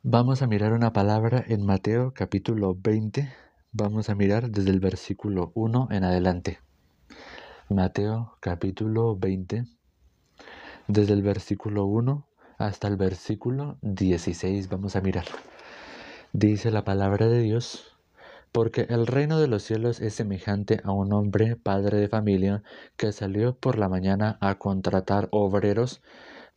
Vamos a mirar una palabra en Mateo capítulo 20. Vamos a mirar desde el versículo 1 en adelante. Mateo capítulo 20, desde el versículo 1 hasta el versículo 16. Vamos a mirar. Dice la palabra de Dios: porque el reino de los cielos es semejante a un hombre, padre de familia, que salió por la mañana a contratar obreros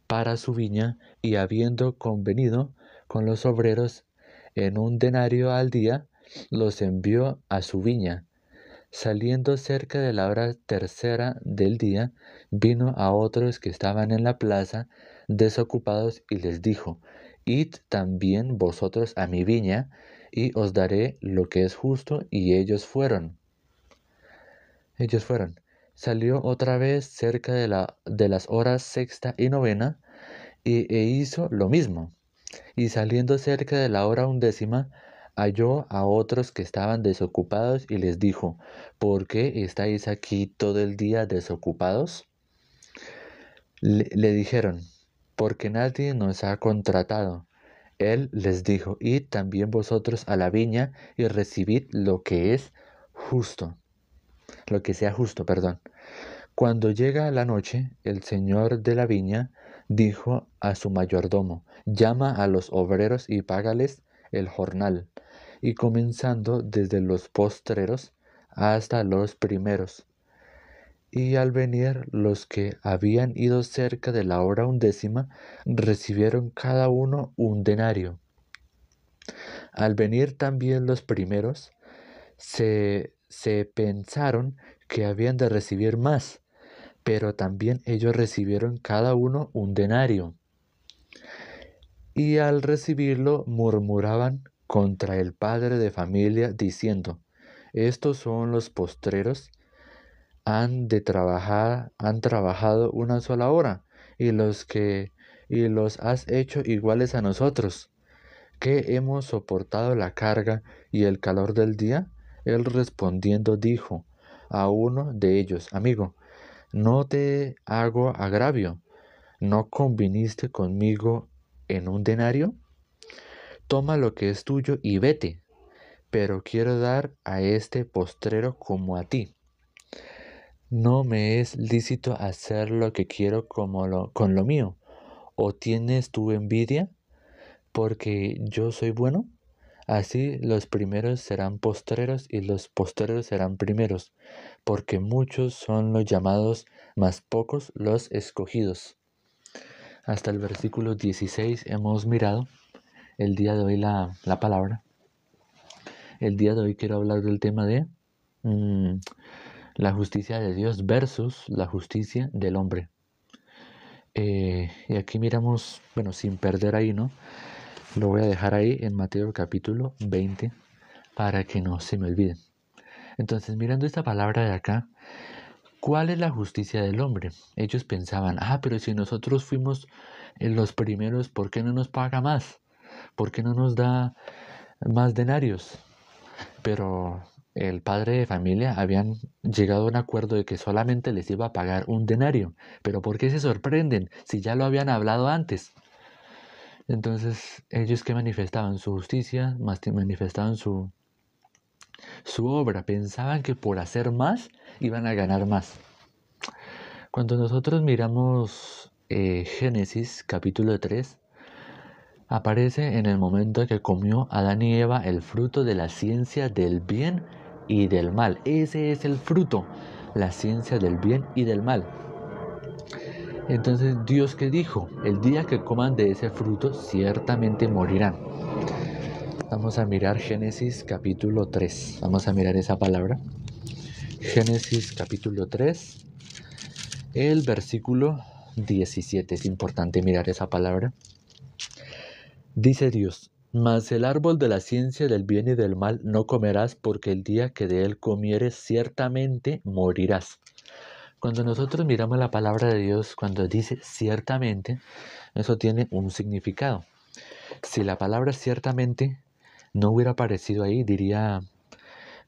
para su viña, y habiendo convenido con los obreros en un denario al día, los envió a su viña. Saliendo cerca de la hora tercera del día, vino a otros que estaban en la plaza, desocupados, y les dijo: id también vosotros a mi viña, y os daré lo que es justo. Y ellos fueron. Salió otra vez cerca de las horas sexta y novena, e hizo lo mismo. Y saliendo cerca de la hora undécima, halló a otros que estaban desocupados, y les dijo: ¿por qué estáis aquí todo el día desocupados? Le dijeron: porque nadie nos ha contratado. Él les dijo: id también vosotros a la viña, y recibid lo que es justo, lo que sea justo, perdón. Cuando llega la noche, el señor de la viña dijo a su mayordomo: llama a los obreros y págales el jornal, y comenzando desde los postreros hasta los primeros. Y al venir los que habían ido cerca de la hora undécima, recibieron cada uno un denario. Al venir también los primeros, se pensaron que habían de recibir más, pero también ellos recibieron cada uno un denario. Y al recibirlo murmuraban contra el padre de familia, diciendo: estos son los postreros, han trabajado una sola hora, y los has hecho iguales a nosotros, que hemos soportado la carga y el calor del día. Él respondiendo dijo a uno de ellos: amigo, no te hago agravio, ¿no conviniste conmigo en un denario? Toma lo que es tuyo y vete, pero quiero dar a este postrero como a ti. ¿No me es lícito hacer lo que quiero con lo mío? ¿O tienes tú envidia porque yo soy bueno? Así los primeros serán postreros, y los postreros serán primeros, porque muchos son los llamados, mas pocos los escogidos. Hasta el versículo 16 hemos mirado el día de hoy la palabra. El día de hoy quiero hablar del tema de la justicia de Dios versus la justicia del hombre. Y aquí miramos, bueno, sin perder ahí, ¿no? Lo voy a dejar ahí en Mateo capítulo 20 para que no se me olviden. Entonces, mirando esta palabra de acá, ¿cuál es la justicia del hombre? Ellos pensaban: pero si nosotros fuimos los primeros, ¿por qué no nos paga más? ¿Por qué no nos da más denarios? Pero el padre de familia habían llegado a un acuerdo de que solamente les iba a pagar un denario. ¿Pero por qué se sorprenden si ya lo habían hablado antes? Entonces, ellos que manifestaban su justicia, manifestaban su obra, pensaban que por hacer más iban a ganar más. Cuando nosotros miramos Génesis capítulo 3, aparece en el momento que comió Adán y Eva el fruto de la ciencia del bien y del mal. Ese es el fruto, la ciencia del bien y del mal. Entonces, Dios, ¿qué dijo? El día que coman de ese fruto, ciertamente morirán. Vamos a mirar Génesis capítulo 3. Vamos a mirar esa palabra. Génesis capítulo 3, el versículo 17. Es importante mirar esa palabra. Dice Dios: mas el árbol de la ciencia del bien y del mal no comerás, porque el día que de él comieres ciertamente morirás. Cuando nosotros miramos la palabra de Dios, cuando dice ciertamente, eso tiene un significado. Si la palabra ciertamente no hubiera aparecido ahí, diría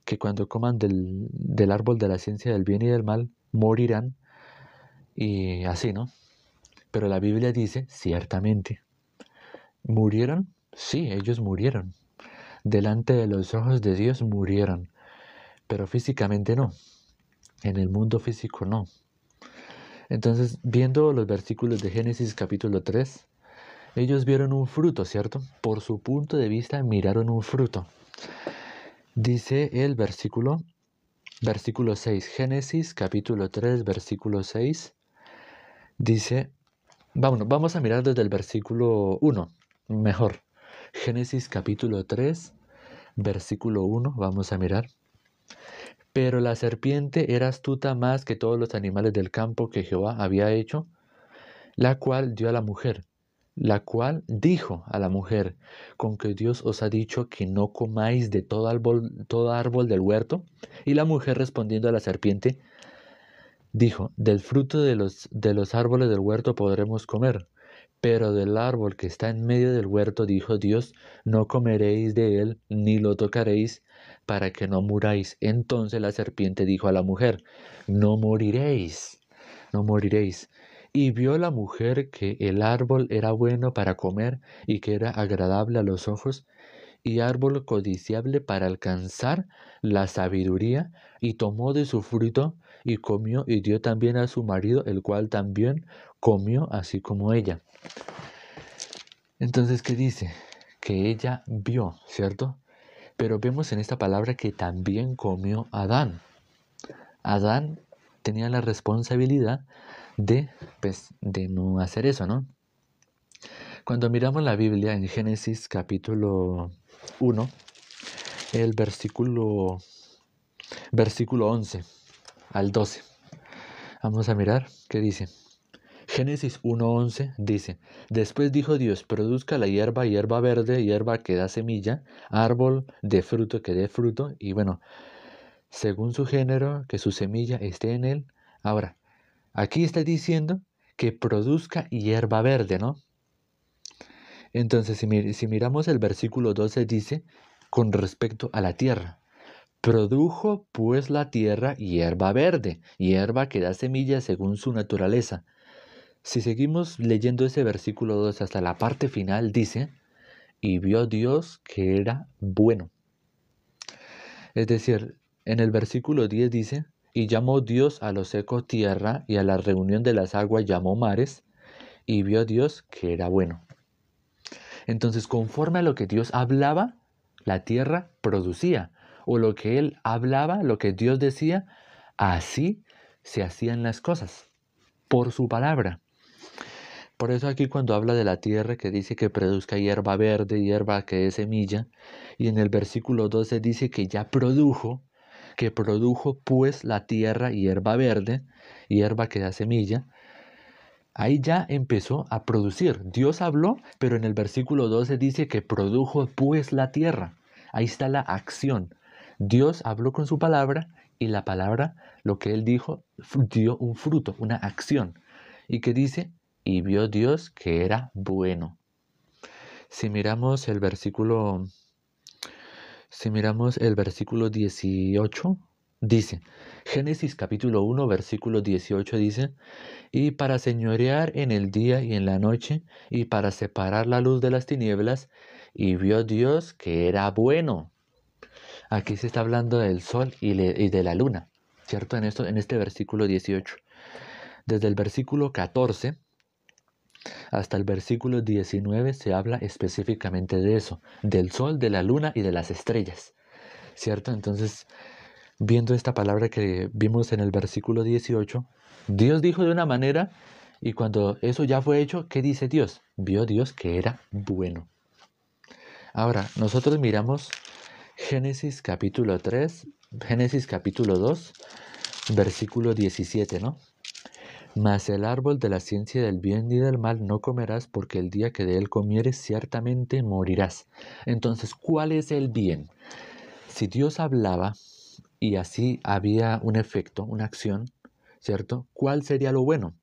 que cuando coman del árbol de la ciencia del bien y del mal, morirán, y así, ¿no? Pero la Biblia dice ciertamente. ¿Murieron? Sí, ellos murieron. Delante de los ojos de Dios murieron, pero físicamente no. En el mundo físico no. Entonces, viendo los versículos de Génesis capítulo 3, ellos vieron un fruto, ¿cierto? Por su punto de vista miraron un fruto. Dice el versículo 6, Génesis capítulo 3, versículo 6, dice, vamos a mirar desde el versículo 1, mejor. Génesis capítulo 3, versículo 1, vamos a mirar. Pero la serpiente era astuta más que todos los animales del campo que Jehová había hecho, la cual dio a la mujer, la cual dijo a la mujer, con que Dios os ha dicho que no comáis de todo árbol del huerto. Y la mujer respondiendo a la serpiente, dijo, del fruto de los árboles del huerto podremos comer, pero del árbol que está en medio del huerto, dijo Dios, no comeréis de él, ni lo tocaréis, para que no muráis. Entonces la serpiente dijo a la mujer, no moriréis, no moriréis. Y vio la mujer que el árbol era bueno para comer y que era agradable a los ojos, y árbol codiciable para alcanzar la sabiduría, y tomó de su fruto y comió y dio también a su marido, el cual también comió así como ella. Entonces, ¿qué dice? Que ella vio, ¿cierto? Pero vemos en esta palabra que también comió Adán. Adán tenía la responsabilidad de no hacer eso, ¿no? Cuando miramos la Biblia en Génesis capítulo 1, el versículo 11 al 12. Vamos a mirar qué dice. Génesis 1:11 dice, después dijo Dios, produzca la hierba, hierba verde, hierba que da semilla, árbol de fruto que dé fruto, y bueno, según su género, que su semilla esté en él. Ahora, aquí está diciendo que produzca hierba verde, ¿no? Entonces, si miramos el versículo 12, dice, con respecto a la tierra, produjo pues la tierra hierba verde, hierba que da semilla según su naturaleza. Si seguimos leyendo ese versículo 2 hasta la parte final, dice, y vio Dios que era bueno. Es decir, en el versículo 10 dice, y llamó Dios a lo seco tierra, y a la reunión de las aguas llamó mares, y vio Dios que era bueno. Entonces, conforme a lo que Dios hablaba, la tierra producía, o lo que Él hablaba, lo que Dios decía, así se hacían las cosas, por su palabra. Por eso aquí cuando habla de la tierra que dice que produzca hierba verde, hierba que dé semilla, y en el versículo 12 dice que ya produjo, que produjo pues la tierra hierba verde, hierba que da semilla, ahí ya empezó a producir. Dios habló, pero en el versículo 12 dice que produjo pues la tierra. Ahí está la acción. Dios habló con su palabra y la palabra, lo que Él dijo, dio un fruto, una acción. ¿Y qué dice? Y vio Dios que era bueno. Si miramos el versículo 18, dice, Génesis capítulo 1, versículo 18 dice, y para señorear en el día y en la noche, y para separar la luz de las tinieblas, y vio Dios que era bueno. Aquí se está hablando del sol y de la luna, ¿cierto? En este versículo 18. Desde el versículo 14 hasta el versículo 19 se habla específicamente de eso, del sol, de la luna y de las estrellas, ¿cierto? Entonces, viendo esta palabra que vimos en el versículo 18, Dios dijo de una manera y cuando eso ya fue hecho, ¿qué dice Dios? Vio Dios que era bueno. Ahora, nosotros miramos Génesis capítulo 3, Génesis capítulo 2, versículo 17, ¿no? Mas el árbol de la ciencia del bien y del mal no comerás, porque el día que de él comieres ciertamente morirás. Entonces, ¿cuál es el bien? Si Dios hablaba y así había un efecto, una acción, ¿cierto? ¿Cuál sería lo bueno?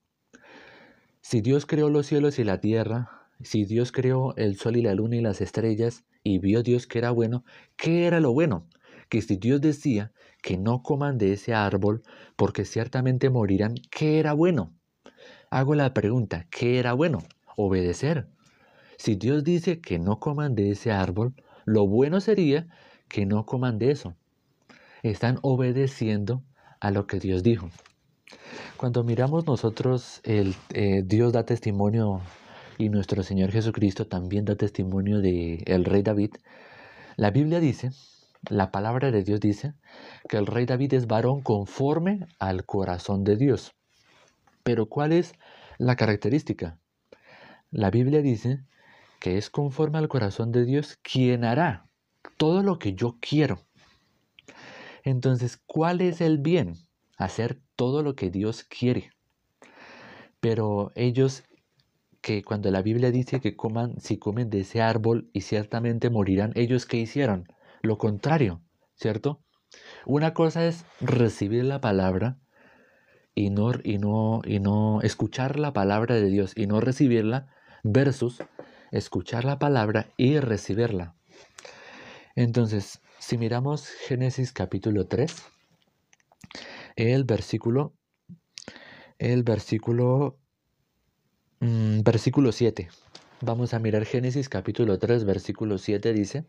Si Dios creó los cielos y la tierra, si Dios creó el sol y la luna y las estrellas, y vio Dios que era bueno, ¿qué era lo bueno? Que si Dios decía que no coman de ese árbol, porque ciertamente morirán, ¿qué era bueno? Hago la pregunta, ¿qué era bueno? Obedecer. Si Dios dice que no coman de ese árbol, lo bueno sería que no coman de eso. Están obedeciendo a lo que Dios dijo. Cuando miramos nosotros, Dios da testimonio y nuestro Señor Jesucristo también da testimonio de el rey David. La Biblia dice, la palabra de Dios dice, que el rey David es varón conforme al corazón de Dios. Pero ¿cuál es la característica? La Biblia dice que es conforme al corazón de Dios quien hará todo lo que yo quiero. Entonces, ¿cuál es el bien? Hacer todo lo que Dios quiere. Pero ellos, que cuando la Biblia dice que coman, si comen de ese árbol y ciertamente morirán, ¿ellos qué hicieron? Lo contrario, ¿cierto? Una cosa es recibir la palabra y no escuchar la palabra de Dios y no recibirla, versus escuchar la palabra y recibirla. Entonces, si miramos Génesis capítulo 3, el versículo 7. Vamos a mirar Génesis capítulo 3, versículo 7 dice: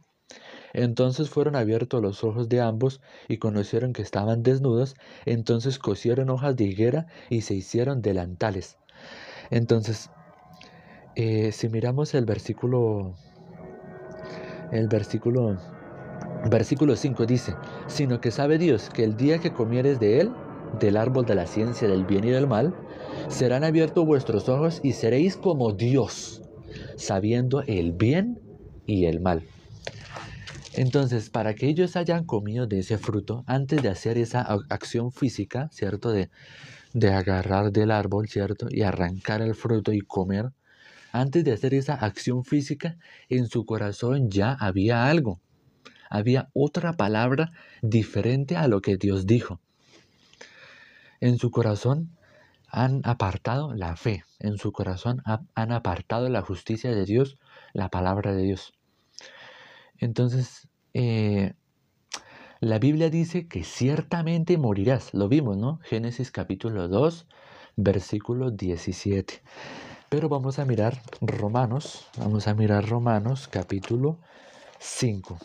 Entonces fueron abiertos los ojos de ambos y conocieron que estaban desnudos, entonces cosieron hojas de higuera y se hicieron delantales. Entonces, si miramos el versículo 5 dice: Sino que sabe Dios que el día que comieres de él, del árbol de la ciencia del bien y del mal, serán abiertos vuestros ojos y seréis como Dios, sabiendo el bien y el mal. Entonces, para que ellos hayan comido de ese fruto, antes de hacer esa acción física, ¿cierto? De agarrar del árbol, ¿cierto? Y arrancar el fruto y comer, antes de hacer esa acción física, en su corazón ya había algo. Había otra palabra diferente a lo que Dios dijo. En su corazón han apartado la fe. En su corazón han apartado la justicia de Dios, la palabra de Dios. Entonces, la Biblia dice que ciertamente morirás. Lo vimos, ¿no? Génesis capítulo 2, versículo 17. Pero vamos a mirar Romanos. Vamos a mirar Romanos capítulo 5.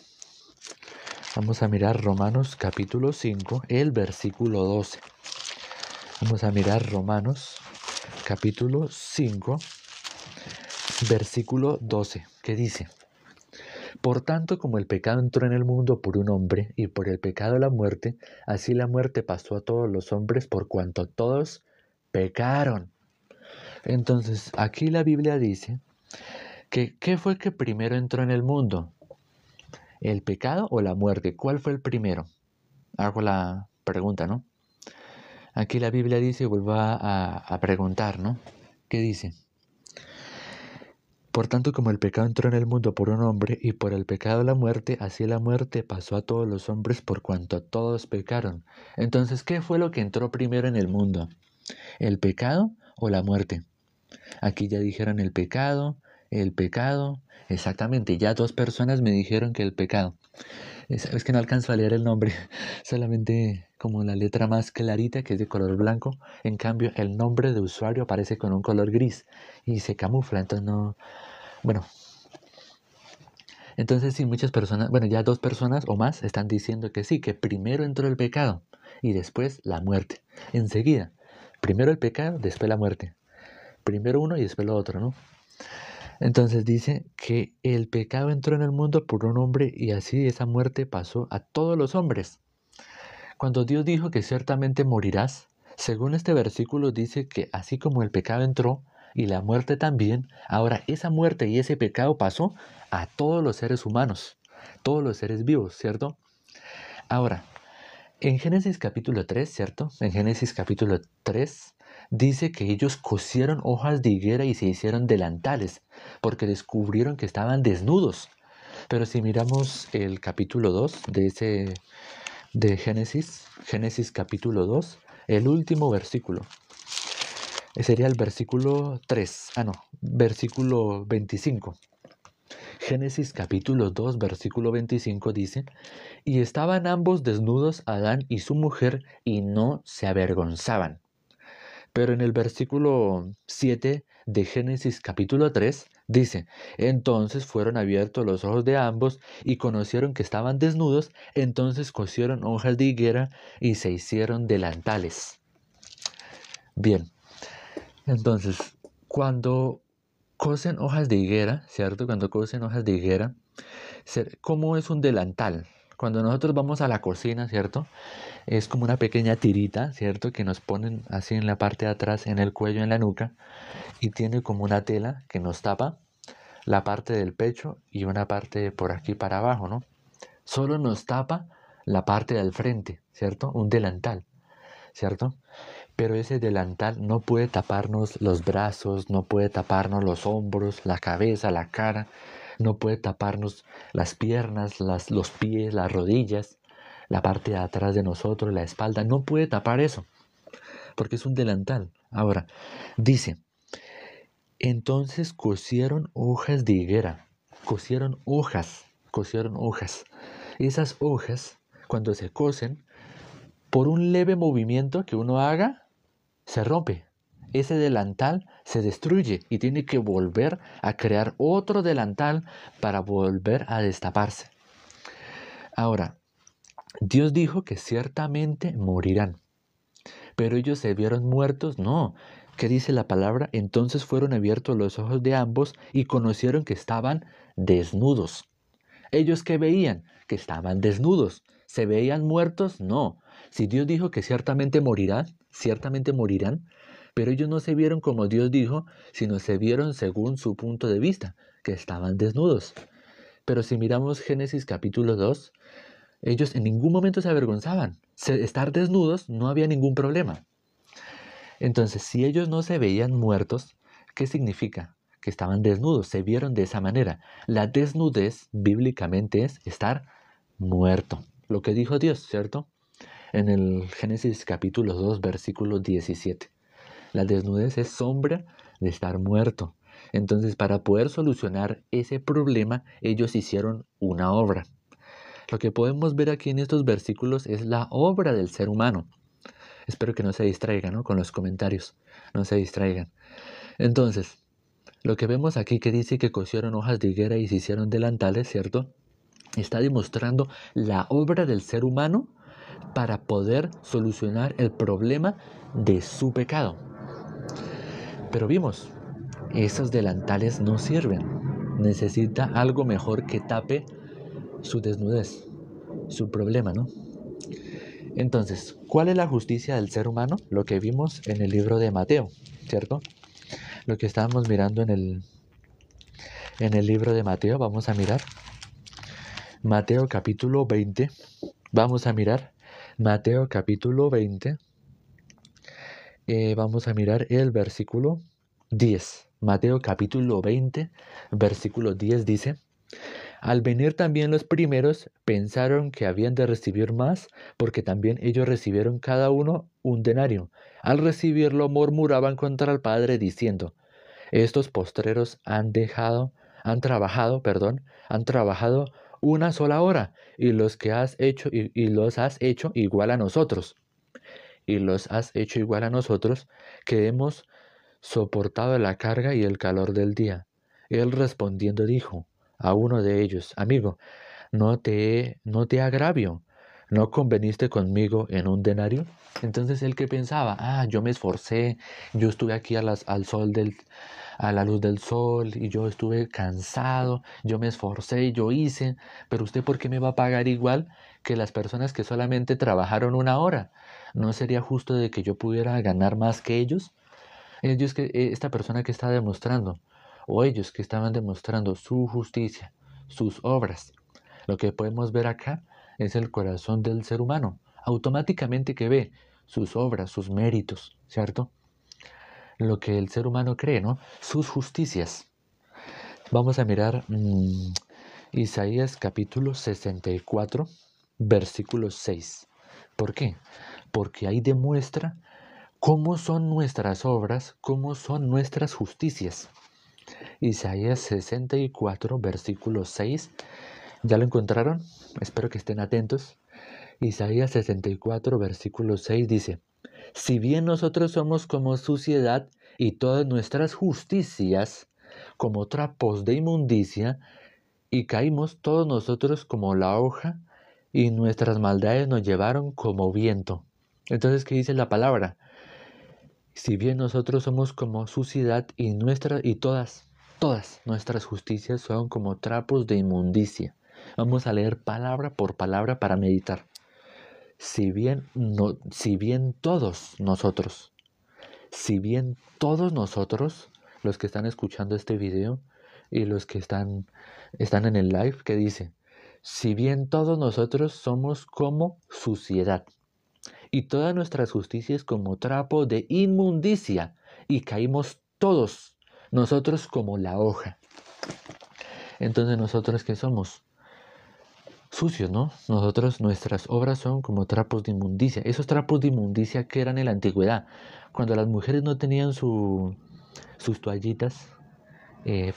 Vamos a mirar Romanos capítulo 5, el versículo 12. Vamos a mirar Romanos capítulo 5, versículo 12, que dice: Por tanto, como el pecado entró en el mundo por un hombre, y por el pecado la muerte, así la muerte pasó a todos los hombres por cuanto todos pecaron. Entonces, aquí la Biblia dice que ¿qué fue que primero entró en el mundo? ¿El pecado o la muerte? ¿Cuál fue el primero? Hago la pregunta, ¿no? Aquí la Biblia dice, vuelvo a preguntar, ¿no? ¿Qué dice? Por tanto, como el pecado entró en el mundo por un hombre, y por el pecado la muerte, así la muerte pasó a todos los hombres por cuanto todos pecaron. Entonces, ¿qué fue lo que entró primero en el mundo? ¿El pecado o la muerte? Aquí ya dijeron el pecado. Exactamente, ya dos personas me dijeron que el pecado. Es que no alcanzo a leer el nombre, solamente como la letra más clarita, que es de color blanco. En cambio, el nombre de usuario aparece con un color gris y se camufla, entonces no... Bueno, entonces sí, muchas personas, bueno, ya dos personas o más están diciendo que sí, que primero entró el pecado y después la muerte. Enseguida, primero el pecado, después la muerte. Primero uno y después lo otro, ¿no? Entonces dice que el pecado entró en el mundo por un hombre y así esa muerte pasó a todos los hombres. Cuando Dios dijo que ciertamente morirás, según este versículo dice que así como el pecado entró y la muerte también, ahora esa muerte y ese pecado pasó a todos los seres humanos, todos los seres vivos, ¿cierto? Ahora, en Génesis capítulo 3, ¿cierto? En Génesis capítulo 3 dice que ellos cosieron hojas de higuera y se hicieron delantales, porque descubrieron que estaban desnudos. Pero si miramos el capítulo 2 de Génesis capítulo 2, el último versículo, sería el versículo 3, versículo 25. Génesis capítulo 2, versículo 25 dice: Y estaban ambos desnudos, Adán y su mujer, y no se avergonzaban. Pero en el versículo 7 de Génesis capítulo 3 dice, entonces fueron abiertos los ojos de ambos y conocieron que estaban desnudos, entonces cosieron hojas de higuera y se hicieron delantales. Bien, entonces cuando cosen hojas de higuera, ¿cierto? Cuando cosen hojas de higuera, ¿cómo es un delantal? Cuando nosotros vamos a la cocina, ¿cierto? Es como una pequeña tirita, ¿cierto? Que nos ponen así en la parte de atrás, en el cuello, en la nuca, y tiene como una tela que nos tapa la parte del pecho y una parte por aquí para abajo, ¿no? Solo nos tapa la parte del frente, ¿cierto? Un delantal, ¿cierto? Pero ese delantal no puede taparnos los brazos, no puede taparnos los hombros, la cabeza, la cara, no puede taparnos las piernas, los pies, las rodillas, la parte de atrás de nosotros, la espalda, no puede tapar eso, porque es un delantal. Ahora, dice, entonces cosieron hojas de higuera, cosieron hojas. Esas hojas, cuando se cosen, por un leve movimiento que uno haga, se rompe. Ese delantal se destruye y tiene que volver a crear otro delantal para volver a destaparse. Ahora, Dios dijo que ciertamente morirán, pero ellos se vieron muertos. No. ¿Qué dice la palabra? Entonces fueron abiertos los ojos de ambos y conocieron que estaban desnudos. ¿Ellos qué veían? Que estaban desnudos. ¿Se veían muertos? No. Si Dios dijo que ciertamente morirán, pero ellos no se vieron como Dios dijo, sino se vieron según su punto de vista, que estaban desnudos. Pero si miramos Génesis capítulo 2, ellos en ningún momento se avergonzaban. Estar desnudos no había ningún problema. Entonces, si ellos no se veían muertos, ¿qué significa? Que estaban desnudos, se vieron de esa manera. La desnudez bíblicamente es estar muerto. Lo que dijo Dios, ¿cierto? En el Génesis capítulo 2, versículo 17. La desnudez es sombra de estar muerto. Entonces, para poder solucionar ese problema, ellos hicieron una obra. Lo que podemos ver aquí en estos versículos es la obra del ser humano. Espero que no se distraigan, ¿no? Con los comentarios. No se distraigan. Entonces, lo que vemos aquí que dice que cosieron hojas de higuera y se hicieron delantales, ¿cierto? Está demostrando la obra del ser humano para poder solucionar el problema de su pecado. Pero vimos, esos delantales no sirven. Necesita algo mejor que tape su desnudez, su problema, ¿no? Entonces, ¿cuál es la justicia del ser humano? Lo que vimos en el libro de Mateo, ¿cierto? Lo que estábamos mirando en el libro de Mateo, vamos a mirar. Mateo capítulo 20, vamos a mirar. Mateo capítulo 20, vamos a mirar el versículo 10. Mateo capítulo 20, versículo 10 dice, al venir también los primeros, pensaron que habían de recibir más, porque también ellos recibieron cada uno un denario. Al recibirlo murmuraban contra el Padre, diciendo, estos postreros han trabajado una sola hora, y los has hecho igual a nosotros. Y los has hecho igual a nosotros, que hemos soportado la carga y el calor del día. Él respondiendo dijo a uno de ellos, amigo, no te agravio, ¿no conveniste conmigo en un denario? Entonces él que pensaba, yo me esforcé, yo estuve aquí a la luz del sol y yo estuve cansado, yo me esforcé y yo hice, pero usted ¿por qué me va a pagar igual que las personas que solamente trabajaron una hora? ¿No sería justo de que yo pudiera ganar más que ellos? Esta persona que está demostrando, o ellos que estaban demostrando su justicia, sus obras. Lo que podemos ver acá es el corazón del ser humano, automáticamente que ve sus obras, sus méritos, ¿cierto? Lo que el ser humano cree, ¿no? Sus justicias. Vamos a mirar Isaías capítulo 64, versículo 6. ¿Por qué? Porque ahí demuestra cómo son nuestras obras, cómo son nuestras justicias. Isaías 64, versículo 6. ¿Ya lo encontraron? Espero que estén atentos. Isaías 64, versículo 6 dice, Si bien nosotros somos como suciedad y todas nuestras justicias como trapos de inmundicia, y caímos todos nosotros como la hoja, y nuestras maldades nos llevaron como viento. Entonces, ¿qué dice la palabra? Si bien nosotros somos como suciedad y todas nuestras justicias son como trapos de inmundicia. Vamos a leer palabra por palabra para meditar. Si bien todos nosotros, los que están escuchando este video y los que están en el live, ¿qué dice? Si bien todos nosotros somos como suciedad y todas nuestras justicias como trapo de inmundicia, y caímos todos nosotros como la hoja. Entonces, ¿nosotros qué somos? Sucios, ¿no? Nuestras obras son como trapos de inmundicia. Esos trapos de inmundicia que eran en la antigüedad, cuando las mujeres no tenían sus toallitas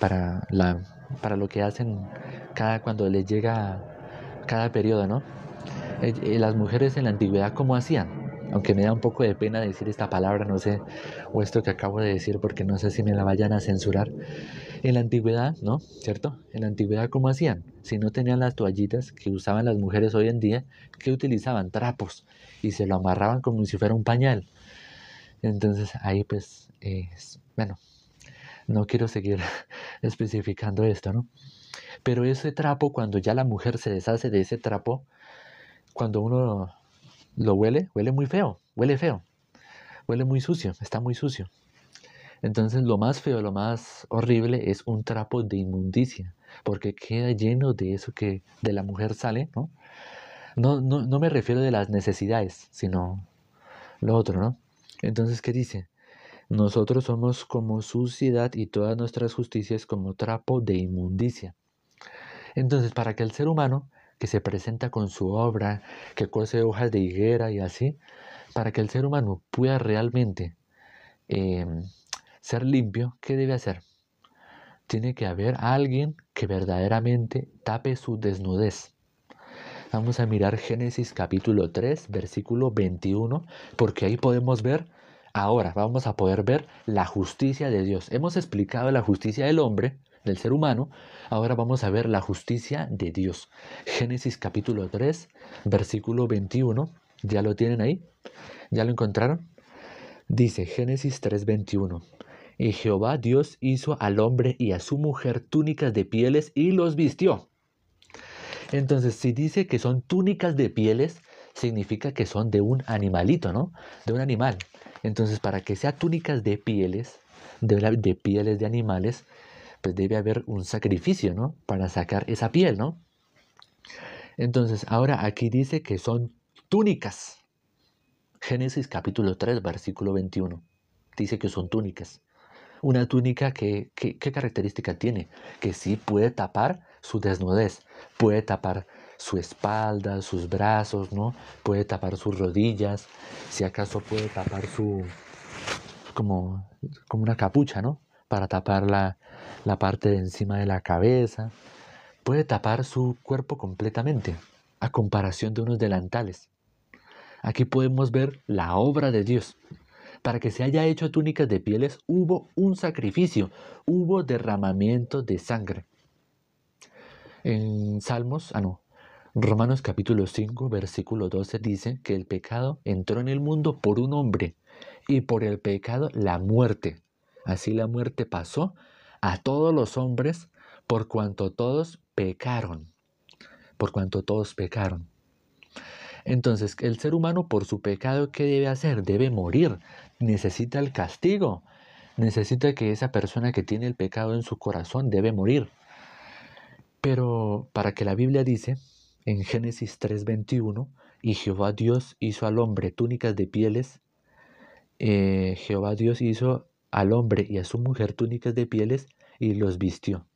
para lo que hacen cuando les llega cada periodo, ¿no? Las mujeres en la antigüedad, ¿cómo hacían? Aunque me da un poco de pena decir esta palabra, no sé, o esto que acabo de decir, porque no sé si me la vayan a censurar. En la antigüedad, ¿no? ¿Cierto? En la antigüedad, ¿cómo hacían? Si no tenían las toallitas que usaban las mujeres hoy en día, ¿qué utilizaban? Trapos. Y se lo amarraban como si fuera un pañal. Entonces ahí pues, bueno, no quiero seguir especificando esto, ¿no? Pero ese trapo, cuando ya la mujer se deshace de ese trapo, cuando uno lo huele muy feo, huele feo, huele muy sucio, está muy sucio. Entonces lo más feo, lo más horrible es un trapo de inmundicia, porque queda lleno de eso que de la mujer sale, ¿no? No me refiero de las necesidades, sino lo otro, ¿no? Entonces, ¿qué dice? Nosotros somos como suciedad y todas nuestras justicias como trapo de inmundicia. Entonces, para que el ser humano que se presenta con su obra, que cose hojas de higuera y así, para que el ser humano pueda realmente eh, ser limpio, ¿qué debe hacer? Tiene que haber alguien que verdaderamente tape su desnudez. Vamos a mirar Génesis capítulo 3, versículo 21, porque ahí podemos ver, ahora vamos a poder ver la justicia de Dios. Hemos explicado la justicia del hombre, del ser humano, ahora vamos a ver la justicia de Dios. Génesis capítulo 3, versículo 21, ¿ya lo tienen ahí? ¿Ya lo encontraron? Dice Génesis 3:21. Y Jehová Dios hizo al hombre y a su mujer túnicas de pieles y los vistió. Entonces, si dice que son túnicas de pieles, significa que son de un animalito, ¿no? De un animal. Entonces, para que sea túnicas de pieles, de pieles de animales, pues debe haber un sacrificio, ¿no? Para sacar esa piel, ¿no? Entonces, ahora aquí dice que son túnicas. Génesis capítulo 3, versículo 21. Dice que son túnicas. Una túnica ¿qué característica tiene? Que sí puede tapar su desnudez, puede tapar su espalda, sus brazos, ¿no? Puede tapar sus rodillas, si acaso puede tapar como una capucha, ¿no? Para tapar la parte de encima de la cabeza. Puede tapar su cuerpo completamente, a comparación de unos delantales. Aquí podemos ver la obra de Dios. Para que se haya hecho túnicas de pieles hubo un sacrificio, hubo derramamiento de sangre. En Romanos capítulo 5, versículo 12 dice que el pecado entró en el mundo por un hombre y por el pecado la muerte. Así la muerte pasó a todos los hombres por cuanto todos pecaron. Por cuanto todos pecaron. Entonces, el ser humano por su pecado, ¿qué debe hacer? Debe morir. Necesita el castigo. Necesita que esa persona que tiene el pecado en su corazón debe morir. Pero para que la Biblia dice, en Génesis 3:21, y Jehová Dios hizo al hombre túnicas de pieles, Jehová Dios hizo al hombre y a su mujer túnicas de pieles y los vistió.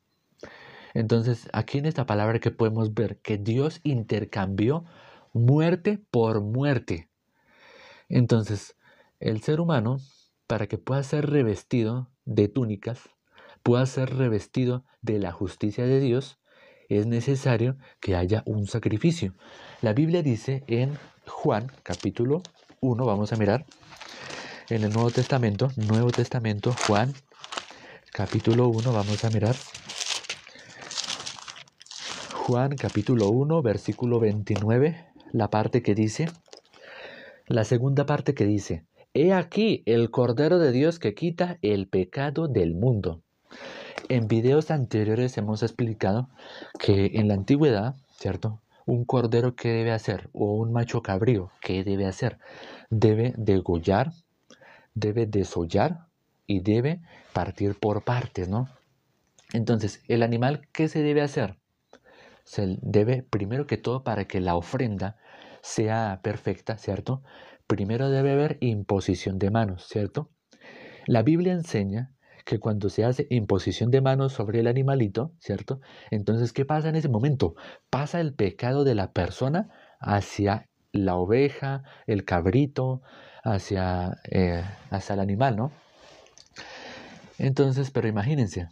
Entonces, aquí en esta palabra que podemos ver que Dios intercambió muerte por muerte. Entonces, el ser humano, para que pueda ser revestido de túnicas, pueda ser revestido de la justicia de Dios, es necesario que haya un sacrificio. La Biblia dice en Juan capítulo 1, vamos a mirar en el Nuevo Testamento, Juan, capítulo 1, vamos a mirar. Juan, capítulo 1, versículo 29, la parte que dice, la segunda parte que dice, He aquí el Cordero de Dios que quita el pecado del mundo. En videos anteriores hemos explicado que en la antigüedad, ¿cierto? Un cordero, ¿qué debe hacer? O un macho cabrío, ¿qué debe hacer? Debe degollar, debe desollar y debe partir por partes, ¿no? Entonces, el animal, ¿qué se debe hacer? Se debe, primero que todo, para que la ofrenda sea perfecta, ¿cierto? Primero debe haber imposición de manos, ¿cierto? La Biblia enseña que cuando se hace imposición de manos sobre el animalito, ¿cierto? Entonces, ¿qué pasa en ese momento? Pasa el pecado de la persona hacia la oveja, el cabrito, hacia el animal, ¿no? Entonces, pero imagínense,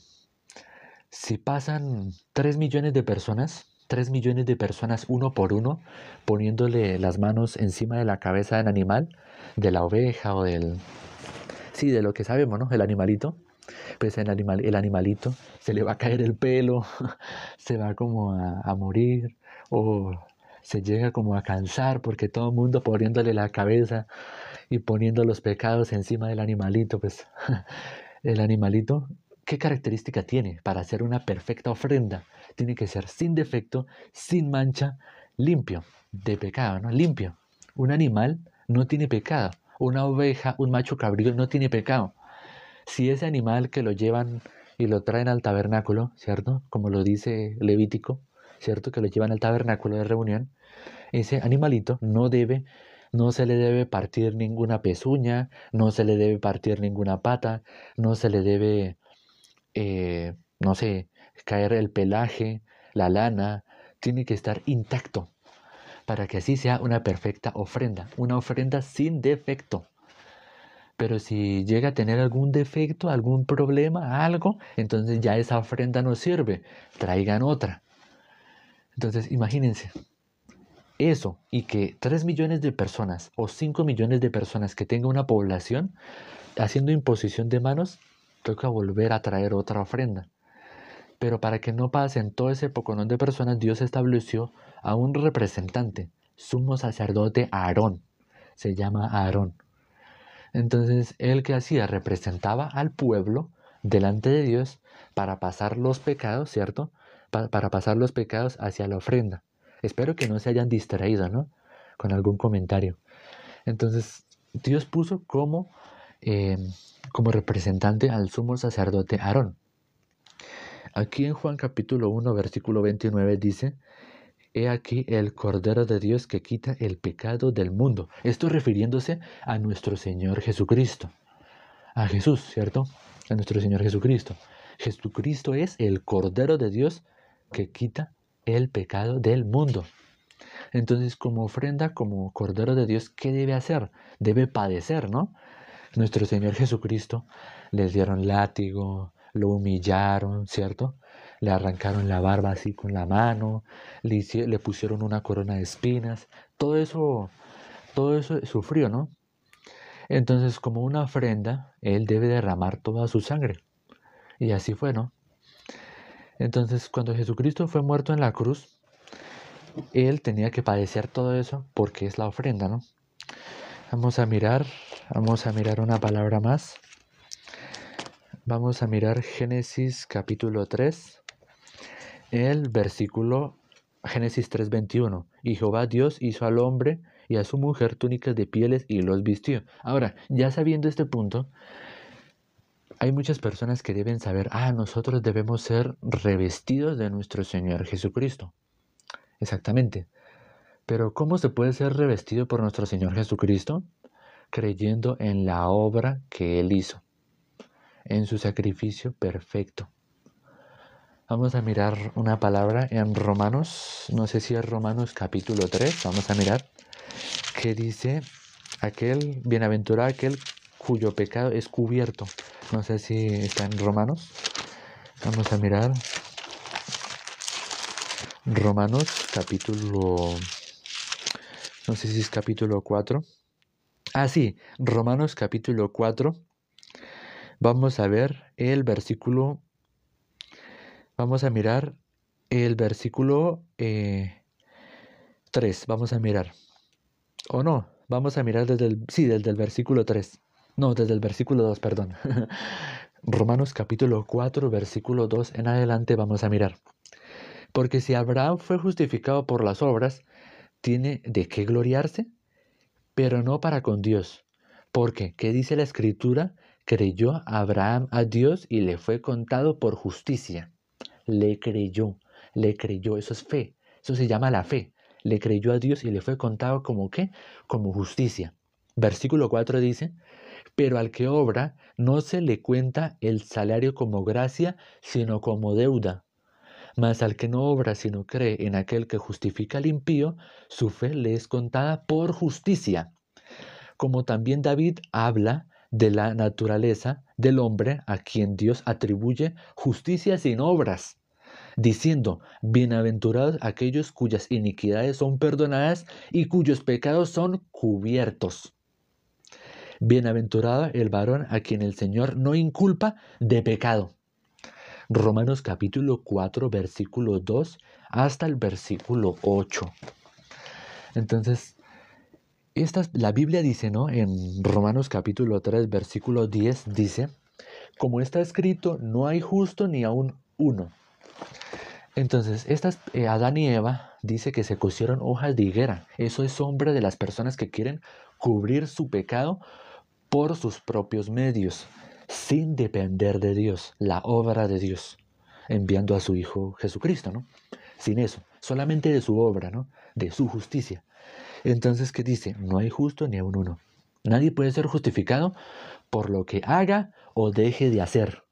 si pasan 3 millones de personas, 3 millones de personas uno por uno, poniéndole las manos encima de la cabeza del animal, de la oveja o del... Sí, de lo que sabemos, ¿no? El animalito. Pues el animalito se le va a caer el pelo, se va como a morir, o se llega como a cansar porque todo el mundo poniéndole la cabeza y poniendo los pecados encima del animalito, pues el animalito, ¿qué característica tiene para hacer una perfecta ofrenda? Tiene que ser sin defecto, sin mancha, limpio de pecado, ¿no? Limpio. Un animal no tiene pecado. Una oveja, un macho cabrío no tiene pecado. Si ese animal que lo llevan y lo traen al tabernáculo, ¿cierto? Como lo dice Levítico, ¿cierto? Que lo llevan al tabernáculo de reunión, ese animalito no se le debe partir ninguna pezuña, no se le debe partir ninguna pata, no se le debe, no sé, caer el pelaje, la lana, tiene que estar intacto para que así sea una perfecta ofrenda, una ofrenda sin defecto. Pero si llega a tener algún defecto, algún problema, algo, entonces ya esa ofrenda no sirve, traigan otra. Entonces imagínense, eso y que 3 millones de personas o 5 millones de personas que tenga una población haciendo imposición de manos, toca volver a traer otra ofrenda. Pero para que no pasen todo ese poconón de personas, Dios estableció a un representante, sumo sacerdote Aarón, se llama Aarón. Entonces, él que hacía representaba al pueblo delante de Dios para pasar los pecados, ¿cierto? Para pasar los pecados hacia la ofrenda. Espero que no se hayan distraído, ¿no? Con algún comentario. Entonces, Dios puso como representante al sumo sacerdote Aarón. Aquí en Juan capítulo 1, versículo 29 dice, He aquí el Cordero de Dios que quita el pecado del mundo. Esto refiriéndose a nuestro Señor Jesucristo. A Jesús, ¿cierto? A nuestro Señor Jesucristo. Jesucristo es el Cordero de Dios que quita el pecado del mundo. Entonces, como ofrenda, como Cordero de Dios, ¿qué debe hacer? Debe padecer, ¿no? Nuestro Señor Jesucristo les dieron látigo, lo humillaron, ¿cierto? Le arrancaron la barba así con la mano, le pusieron una corona de espinas, todo eso sufrió, ¿no? Entonces, como una ofrenda, Él debe derramar toda su sangre. Y así fue, ¿no? Entonces, cuando Jesucristo fue muerto en la cruz, Él tenía que padecer todo eso porque es la ofrenda, ¿no? Vamos a mirar una palabra más. Vamos a mirar Génesis capítulo 3, el versículo Génesis 3:21. Y Jehová Dios hizo al hombre y a su mujer túnicas de pieles y los vistió. Ahora, ya sabiendo este punto, hay muchas personas que deben saber, nosotros debemos ser revestidos de nuestro Señor Jesucristo. Exactamente. Pero ¿cómo se puede ser revestido por nuestro Señor Jesucristo? Creyendo en la obra que Él hizo, en su sacrificio perfecto. Vamos a mirar una palabra en Romanos, no sé si es Romanos capítulo 3, vamos a mirar, que dice, bienaventurado aquel cuyo pecado es cubierto. No sé si está en Romanos. Vamos a mirar Romanos capítulo, no sé si es capítulo 4. Sí, Romanos capítulo 4. Vamos a ver el versículo, vamos a mirar el versículo 3. Vamos a mirar. O no, vamos a mirar desde el versículo 3. No, desde el versículo 2, perdón. Romanos capítulo 4, versículo 2 en adelante vamos a mirar. Porque si Abraham fue justificado por las obras, tiene de qué gloriarse, pero no para con Dios. Porque, ¿qué dice la Escritura? Creyó Abraham a Dios y le fue contado por justicia. Le creyó, eso es fe, eso se llama la fe. Le creyó a Dios y le fue contado como ¿qué? Como justicia. Versículo 4 dice, pero al que obra no se le cuenta el salario como gracia, sino como deuda. Mas al que no obra, sino cree en aquel que justifica al impío, su fe le es contada por justicia. Como también David habla de la naturaleza del hombre a quien Dios atribuye justicia sin obras, diciendo, bienaventurados aquellos cuyas iniquidades son perdonadas y cuyos pecados son cubiertos. Bienaventurado el varón a quien el Señor no inculpa de pecado. Romanos capítulo 4, versículo 2 hasta el versículo 8. Entonces, la Biblia dice, ¿no? En Romanos capítulo 3, versículo 10, dice, como está escrito, no hay justo ni aun uno. Entonces, Adán y Eva dice que se cosieron hojas de higuera. Eso es sombra de las personas que quieren cubrir su pecado por sus propios medios, sin depender de Dios, la obra de Dios, enviando a su Hijo Jesucristo, ¿no? Sin eso, solamente de su obra, ¿no? De su justicia. Entonces, ¿qué dice? No hay justo ni aun uno. Nadie puede ser justificado por lo que haga o deje de hacer.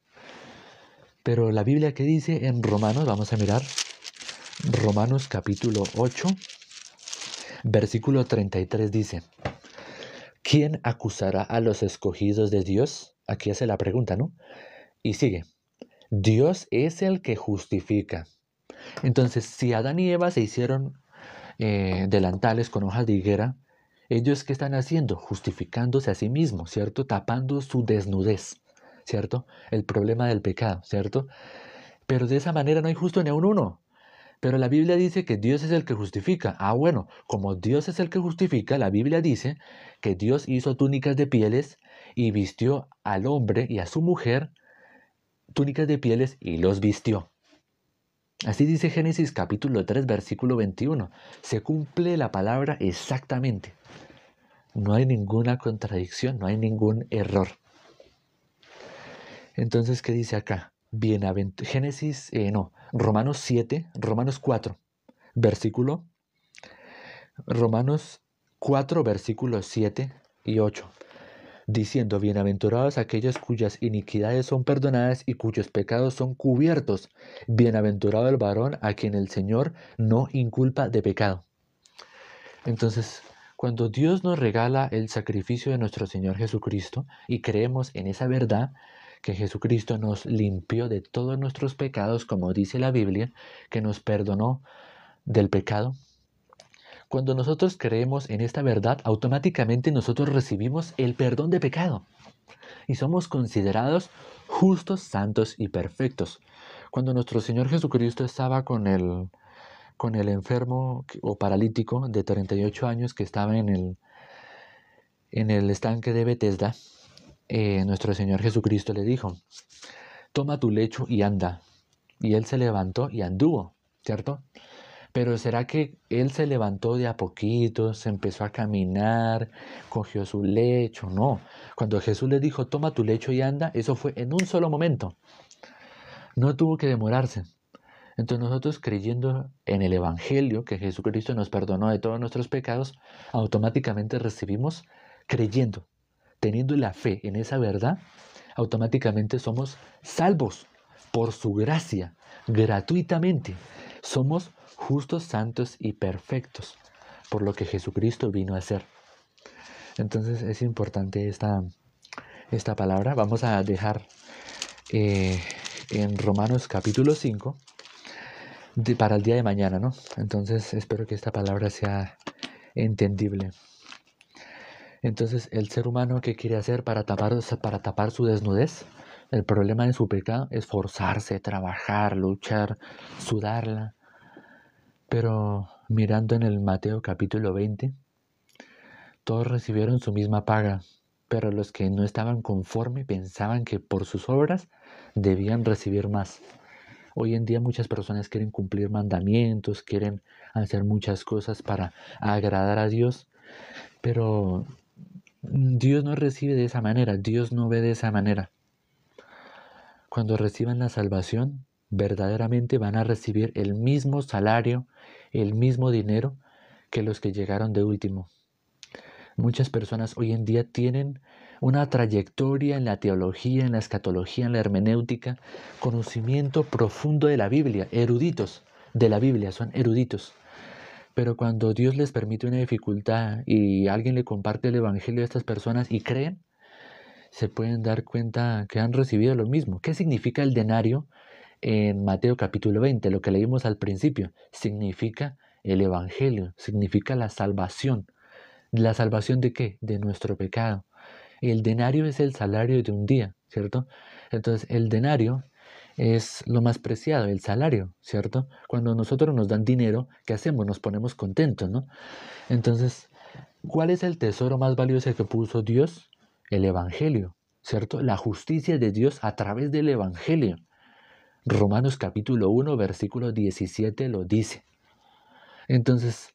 Pero la Biblia, ¿qué dice en Romanos? Vamos a mirar. Romanos capítulo 8, versículo 33 dice, ¿quién acusará a los escogidos de Dios? Aquí hace la pregunta, ¿no? Y sigue, Dios es el que justifica. Entonces, si Adán y Eva se hicieron delantales con hojas de higuera, ellos ¿qué están haciendo? Justificándose a sí mismos, ¿cierto? Tapando su desnudez, ¿cierto? El problema del pecado, ¿cierto? Pero de esa manera no hay justo ni a uno. Pero la Biblia dice que Dios es el que justifica. Bueno, como Dios es el que justifica, la Biblia dice que Dios hizo túnicas de pieles y vistió al hombre y a su mujer túnicas de pieles y los vistió. Así dice Génesis capítulo 3, versículo 21. Se cumple la palabra exactamente. No hay ninguna contradicción, no hay ningún error. Entonces, ¿qué dice acá? Romanos 7, Romanos 4, versículo, Romanos 4, versículos 7 y 8, diciendo, bienaventurados aquellos cuyas iniquidades son perdonadas y cuyos pecados son cubiertos. Bienaventurado el varón a quien el Señor no inculpa de pecado. Entonces, cuando Dios nos regala el sacrificio de nuestro Señor Jesucristo y creemos en esa verdad, que Jesucristo nos limpió de todos nuestros pecados, como dice la Biblia, que nos perdonó del pecado. Cuando nosotros creemos en esta verdad, automáticamente nosotros recibimos el perdón de pecado y somos considerados justos, santos y perfectos. Cuando nuestro Señor Jesucristo estaba con el enfermo o paralítico de 38 años que estaba en el estanque de Betesda, nuestro Señor Jesucristo le dijo, toma tu lecho y anda. Y él se levantó y anduvo, ¿cierto? Pero ¿será que él se levantó de a poquito, se empezó a caminar, cogió su lecho? No. Cuando Jesús le dijo, toma tu lecho y anda, eso fue en un solo momento. No tuvo que demorarse. Entonces nosotros creyendo en el Evangelio, que Jesucristo nos perdonó de todos nuestros pecados, automáticamente recibimos, creyendo, teniendo la fe en esa verdad, automáticamente somos salvos por su gracia, gratuitamente. Somos justos, santos y perfectos por lo que Jesucristo vino a hacer. Entonces es importante esta palabra. Vamos a dejar en Romanos capítulo 5 para el día de mañana, ¿no? Entonces espero que esta palabra sea entendible. Entonces, el ser humano, ¿qué quiere hacer para tapar su desnudez? El problema de su pecado es forzarse, trabajar, luchar, sudarla. Pero mirando en el Mateo capítulo 20, todos recibieron su misma paga, pero los que no estaban conforme pensaban que por sus obras debían recibir más. Hoy en día muchas personas quieren cumplir mandamientos, quieren hacer muchas cosas para agradar a Dios, pero Dios no recibe de esa manera, Dios no ve de esa manera. Cuando reciban la salvación, verdaderamente van a recibir el mismo salario, el mismo dinero que los que llegaron de último. Muchas personas hoy en día tienen una trayectoria en la teología, en la escatología, en la hermenéutica, conocimiento profundo de la Biblia, eruditos de la Biblia, son eruditos. Pero cuando Dios les permite una dificultad y alguien le comparte el Evangelio a estas personas y creen, se pueden dar cuenta que han recibido lo mismo. ¿Qué significa el denario en Mateo capítulo 20? Lo que leímos al principio. Significa el Evangelio, significa la salvación. ¿La salvación de qué? De nuestro pecado. El denario es el salario de un día, ¿cierto? Entonces, el denario es lo más preciado, el salario, ¿cierto? Cuando nosotros nos dan dinero, ¿qué hacemos? Nos ponemos contentos, ¿no? Entonces, ¿cuál es el tesoro más valioso que puso Dios? El Evangelio, ¿cierto? La justicia de Dios a través del Evangelio. Romanos capítulo 1, versículo 17 lo dice. Entonces,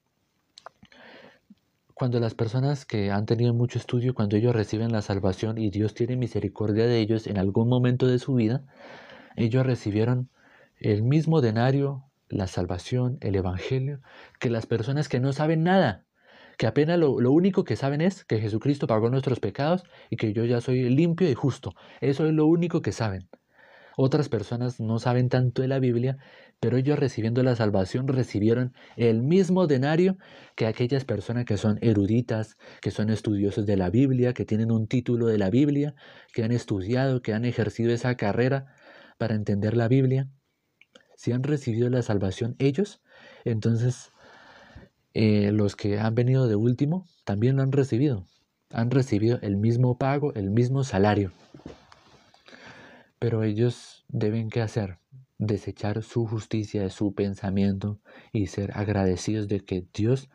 cuando las personas que han tenido mucho estudio, cuando ellos reciben la salvación y Dios tiene misericordia de ellos en algún momento de su vida, ellos recibieron el mismo denario, la salvación, el Evangelio, que las personas que no saben nada, que apenas lo único que saben es que Jesucristo pagó nuestros pecados y que yo ya soy limpio y justo. Eso es lo único que saben. Otras personas no saben tanto de la Biblia, pero ellos recibiendo la salvación recibieron el mismo denario que aquellas personas que son eruditas, que son estudiosos de la Biblia, que tienen un título de la Biblia, que han estudiado, que han ejercido esa carrera para entender la Biblia. Si han recibido la salvación ellos, entonces los que han venido de último también lo han recibido. Han recibido el mismo pago, el mismo salario. Pero ellos deben ¿qué hacer? Desechar su justicia, su pensamiento y ser agradecidos de que Dios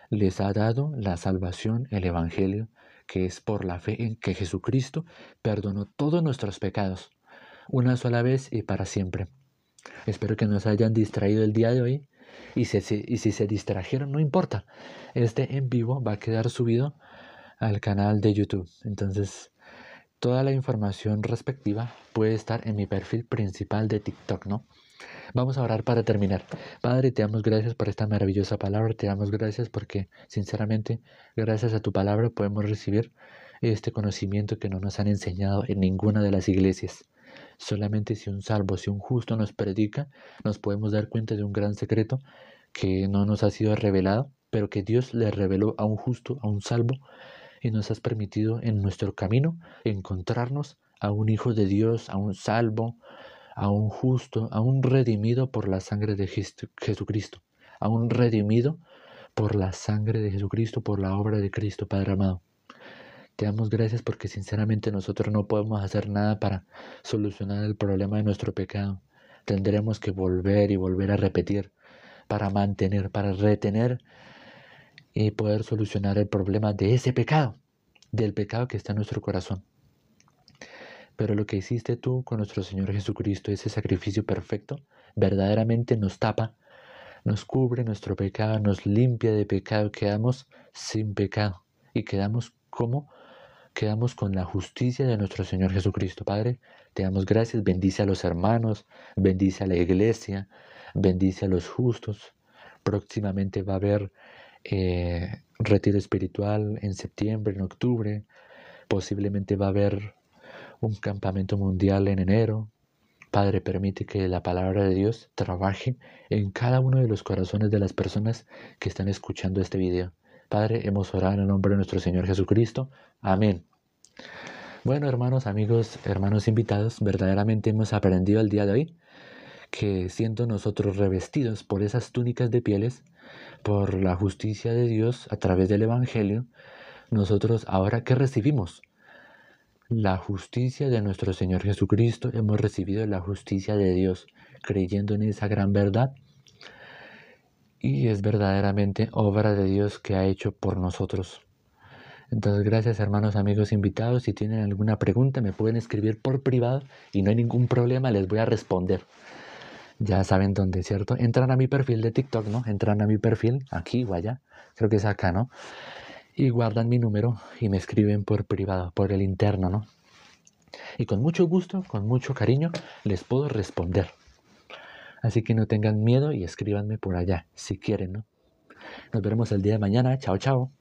les ha dado la salvación, el Evangelio, que es por la fe en que Jesucristo perdonó todos nuestros pecados, una sola vez y para siempre. Espero que no se hayan distraído el día de hoy y si se distrajeron, no importa. Este en vivo va a quedar subido al canal de YouTube. Entonces, toda la información respectiva puede estar en mi perfil principal de TikTok, ¿no? Vamos a orar para terminar. Padre, te damos gracias por esta maravillosa palabra. Te damos gracias porque, sinceramente, gracias a tu palabra podemos recibir este conocimiento que no nos han enseñado en ninguna de las iglesias. Solamente si un salvo, si un justo nos predica, nos podemos dar cuenta de un gran secreto que no nos ha sido revelado, pero que Dios le reveló a un justo, a un salvo, y nos has permitido en nuestro camino encontrarnos a un hijo de Dios, a un salvo, a un justo, a un redimido por la sangre de Jesucristo, a un redimido por la sangre de Jesucristo, por la obra de Cristo, Padre amado. Te damos gracias porque sinceramente nosotros no podemos hacer nada para solucionar el problema de nuestro pecado. Tendremos que volver y volver a repetir para mantener, para retener y poder solucionar el problema de ese pecado, del pecado que está en nuestro corazón. Pero lo que hiciste tú con nuestro Señor Jesucristo, ese sacrificio perfecto, verdaderamente nos tapa, nos cubre nuestro pecado, nos limpia de pecado, quedamos sin pecado y quedamos con la justicia de nuestro Señor Jesucristo. Padre, te damos gracias, bendice a los hermanos, bendice a la iglesia, bendice a los justos. Próximamente va a haber retiro espiritual en septiembre, en octubre, posiblemente va a haber un campamento mundial en enero. Padre, permite que la palabra de Dios trabaje en cada uno de los corazones de las personas que están escuchando este video. Padre, hemos orado en el nombre de nuestro Señor Jesucristo. Amén. Bueno, hermanos, amigos, hermanos invitados, verdaderamente hemos aprendido el día de hoy que siendo nosotros revestidos por esas túnicas de pieles, por la justicia de Dios a través del Evangelio, nosotros ahora, ¿qué recibimos? La justicia de nuestro Señor Jesucristo. Hemos recibido la justicia de Dios, creyendo en esa gran verdad. Y es verdaderamente obra de Dios que ha hecho por nosotros. Entonces, gracias hermanos, amigos, invitados. Si tienen alguna pregunta, me pueden escribir por privado y no hay ningún problema, les voy a responder. Ya saben dónde, ¿cierto? Entran a mi perfil de TikTok, ¿no? Entran a mi perfil, aquí o allá, creo que es acá, ¿no? Y guardan mi número y me escriben por privado, por el interno, ¿no? Y con mucho gusto, con mucho cariño, les puedo responder. Así que no tengan miedo y escríbanme por allá, si quieren, ¿no? Nos veremos el día de mañana. Chao, chao.